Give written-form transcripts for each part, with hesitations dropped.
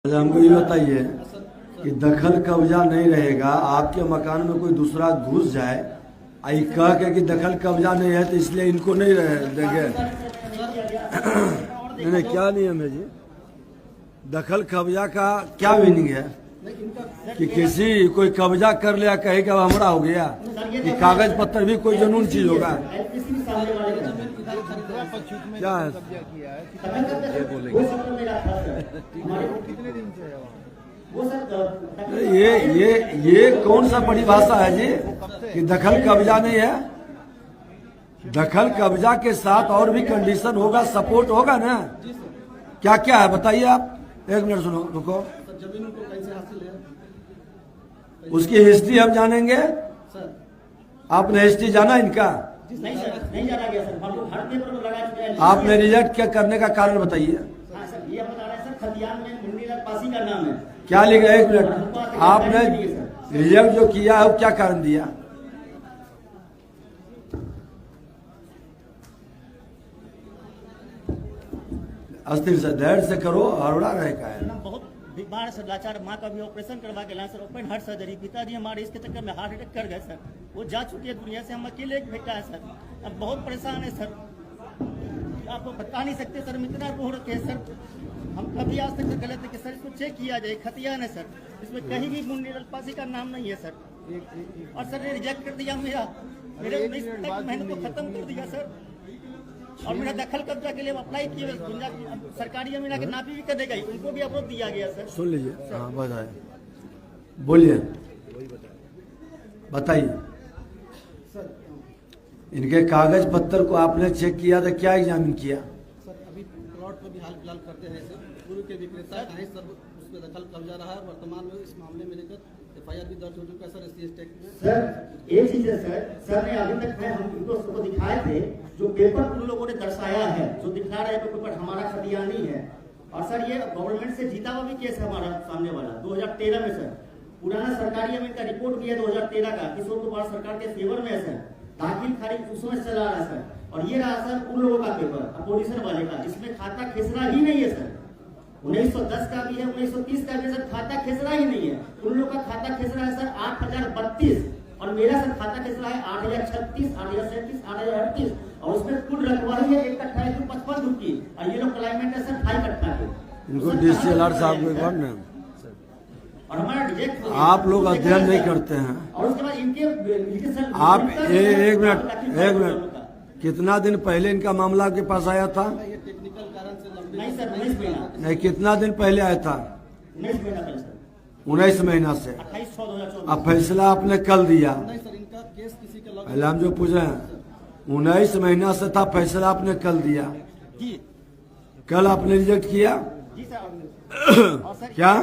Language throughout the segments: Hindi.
अच्छा, हमको ये बताइए कि दखल कब्जा नहीं रहेगा, आपके मकान में कोई दूसरा घुस जाए, आई कह के कि दखल कब्जा नहीं है तो इसलिए इनको नहीं रहे देंगे। नहीं, क्या नियम है जी? दखल कब्जा का क्या मीनिंग है कि किसी कोई कब्जा कर लिया कहे कि अब हमारा हो गया, कि कागज पत्तर भी कोई जनून चीज होगा? क्या है ये बोलेंगे? ये कौन सा परिभाषा है जी कि दखल कब्जा नहीं है? दखल कब्जा के साथ और भी कंडीशन होगा, सपोर्ट होगा ना। क्या क्या है बताइए आप। एक मिनट सुनो, रुको। जमीन को कैसे हासिल है उसकी हिस्ट्री हम जानेंगे। आपने हिस्ट्री जाना इनका? नहीं सर, नहीं जाना गया सर। हम लोग हर पेपर में लगा चुके हैं। आपने रिजेक्ट क्या करने का कारण बताइए। हाँ सर, ये बता रहे हैं सर, खतियान में मुन्नीलाल पासी का नाम है। क्या लिखा? एक मिनट, आपने रिजेक्ट जो किया है वो क्या कारण दिया? अस्थिर से धैर्य से करो, हड़बड़ा रहे का है। बहुत बीमार सर, लाचार माँ का भी ऑपरेशन करवा के लाए सर, ओपन हार्ट सर्जरी। पिताजी हमारे इसके चक्कर में हार्ट अटैक कर गए सर। वो जा चुकी है दुनिया से, हम अकेले एक बेटा है सर। अब बहुत परेशान है सर, आपको बता नहीं सकते सर, हम इतना रो रखे हैं सर। हम कभी आज तक गलत है कि सर इसको चेक किया जाए। खतियान है सर, इसमें कहीं भी मुन्नीलाल पासी का नाम नहीं है सर। और सर ने रिजेक्ट कर दिया मेरे 19 तक मेहनत को खत्म कर दिया सर। और मेरा दखल कब्जा के लिए अप्लाई किए, सरकारी जमीन के नापी भी कर देगा, उनको भी अवरोध दिया गया सर। सुन लीजिए। हाँ बताए, बोलिए, बताइए। इनके कागज पत्तर को आपने चेक किया था, क्या एग्जामिन किया? सर अभी प्लॉट पर भी हाल फिलहाल करते हैं सर। पूर्व के विक्रेता का ही सर उस पर दखल कब्जा रहा है। वर्तमान में इस मामले में लेकर एफआईआर भी दर्ज हो चुका है सर एससीएस टैक्स में। सर एक चीज है सर ने अभी तक हम इनको सबको दिखाए थे, जो पेपर उन लोगों ने दर्शाया है, जो दिखा रहे हैं पेपर हमारा खतियानी है। और सर ये गवर्नमेंट से जीता हुआ भी केस है हमारा सामने वाला 2013 में सर। पुराना सरकारी जमीन का रिपोर्ट भी है 2013 का, किशोर कुमार सरकार के फेवर में है सर। दाखिल खारिज उस समय चला रहा है सर। और ये रहा सर उन लोगों का पेपर अपोजिशन वाले का, जिसमें खाता खेसरा ही नहीं है सर। 1910 का भी है, 1930 का भी सर, खाता खेसरा ही नहीं है। उन लोगों का खाता खेसरा है सर 8032 और मेरा सर खाता खेसरा है 8036, 8037, 8038 और उसमें कुल रखवाली है 1 कट्ठा है 55 रुपये और ये लोग क्लाइमेट है सर 2.5 कट्ठा के। इनको डीसीएलआर साहब को एक बार ना, और हमारा रिजेक्ट आप लोग अध्ययन नहीं करते हैं। और उसके बाद इनके सर आप एक मिनट, कितना दिन पहले इनका मामला आपके पास आया था? ये टेक्निकल कारण से लंबी नहीं सर, 19 महीना, नहीं, कितना दिन पहले आया था? 19 महीना पहले सर, 19 महीना से। 28/6/2024। अब फैसला आपने कल दिया। नहीं सर, इनका केस किसी के पहले हम जो पूछ रहे हैं, 19 महीना से था, फैसला आपने कल दिया। जी कल आपने रिजेक्ट किया जी सर। और सर क्या?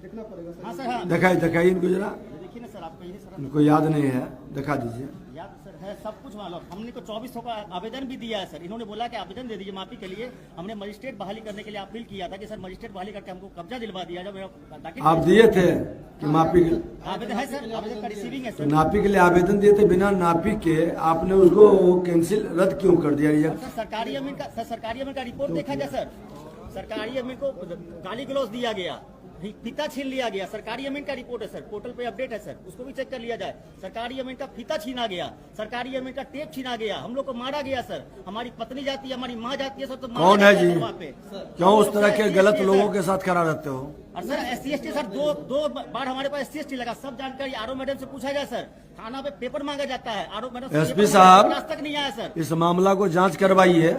देखना पड़ेगा सर। हाँ सर, हाँ दिखाइए इनको जरा, देखिए ना सर, आपको यही सर इनको याद नहीं है, दिखा दीजिए। याद सर है, सब कुछ मालूम। हमने को 2400 का आवेदन भी दिया है सर। इन्होंने बोला कि आवेदन दे दीजिए माफी के लिए। हमने मजिस्ट्रेट बहाली करने के लिए अपील किया था कि सर मजिस्ट्रेट बहाली करके हमको कब्जा दिलवा दिया। जब मेरा दाखिल आप दिए थे कि मापी के? आवेदन है सर, आवेदन का रिसीविंग है तो सर। नापी के लिए आवेदन दिए थे, बिना नापी के आपने उसको कैंसिल रद्द क्यों कर दिया? रिजेक्ट? सर सरकारी जमीन का, सर सरकारी जमीन का रिपोर्ट देखा गया सर। सरकारी जमीन को गाली गलौज दिया गया, फीता छीन लिया गया। सरकारी जमीन का रिपोर्ट है सर, पोर्टल पे अपडेट है सर, उसको भी चेक कर लिया जाए। सरकारी जमीन का फीता छीना गया, सरकारी जमीन का टेप छीना गया, हम लोग को मारा गया सर। हमारी पत्नी जाती है, हमारी माँ जाती है सर, तो कौन है जी? वहाँ पे क्यों उस तरह के गलत लोगों के साथ खड़ा रहते हो? और सर SC/ST सर दो बार हमारे पास SC/ST लगा। सब जानकारी आरओ मैडम से पूछा गया सर। थाना पे पेपर मांगा जाता है, आरओ मैडम SP साहब आज तक नहीं आया सर। इस मामला को जांच करवाइए।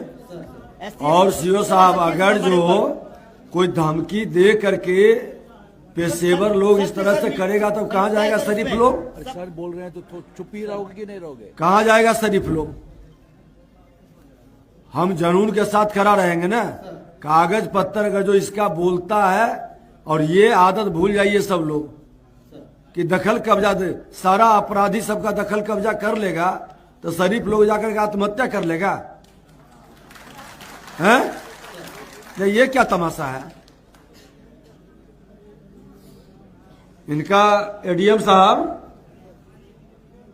SC और CO साहब, अगर जो कोई धमकी दे करके पेशेवर लोग इस तरह से करेगा तो कहाँ जाएगा शरीफ लोग? सर बोल रहे हैं तो चुप ही रहोगे कि नहीं रहोगे? कहाँ जाएगा शरीफ लोग? हम जनून के साथ खड़ा रहेंगे ना। कागज पत्तर अगर जो इसका बोलता है, और ये आदत भूल जाइए सब लोग कि दखल कब्जा दे, सारा अपराधी सबका दखल कब्जा कर लेगा तो शरीफ लोग जाकर के आत्महत्या कर लेगा? हैं? ये क्या तमाशा है? इनका ADM साहब,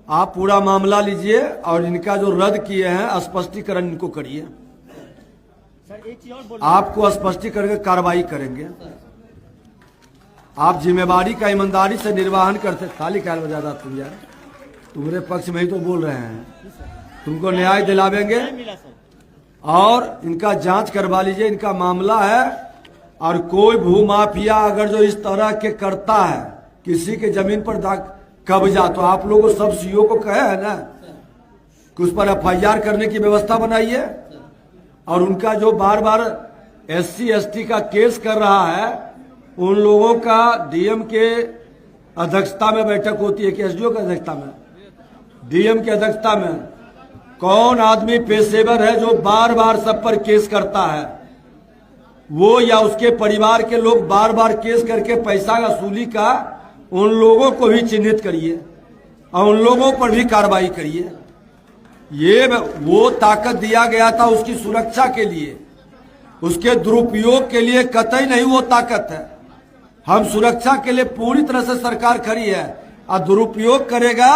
आप पूरा मामला लीजिए और इनका जो रद्द किए हैं स्पष्टीकरण इनको करिए। सर एक चीज और बोल, आपको स्पष्टीकरण कार्रवाई करेंगे। आप जिम्मेवारी का ईमानदारी से निर्वाहन करते। खाली ख्याल हो जाता तुम यार, तुम्हारे पक्ष में ही तो बोल रहे हैं, तुमको न्याय दिलावेंगे मिला सर। और इनका जांच करवा लीजिए, इनका मामला है। और कोई भूमाफिया अगर जो इस तरह के करता है, किसी के जमीन पर कब्जा, तो आप लोगों सब सीओ को कहे है ना कि उस पर FIR करने की व्यवस्था बनाइए। और उनका जो बार बार SC ST का केस कर रहा है, उन लोगों का DM के अध्यक्षता में बैठक होती है कि SDO की अध्यक्षता में, DM की अध्यक्षता में कौन आदमी पेशेवर है जो बार बार सब पर केस करता है, वो या उसके परिवार के लोग बार बार केस करके पैसा वसूली का, उन लोगों को भी चिन्हित करिए और उन लोगों पर भी कार्रवाई करिए। ये वो ताकत दिया गया था उसकी सुरक्षा के लिए, उसके दुरुपयोग के लिए कतई नहीं वो ताकत है। हम सुरक्षा के लिए पूरी तरह से सरकार खड़ी है, और दुरुपयोग करेगा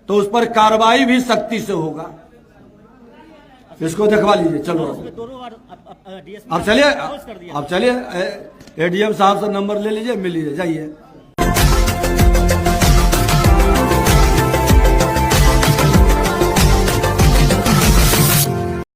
तो उस पर कार्रवाई भी सख्ती से होगा। इसको दिखवा लीजिए। चलो दोनों बार DSP अब चलिए, कर दिया। अब चलिए ADM साहब से नंबर ले लीजिए, मिल लीजिए, जाइए।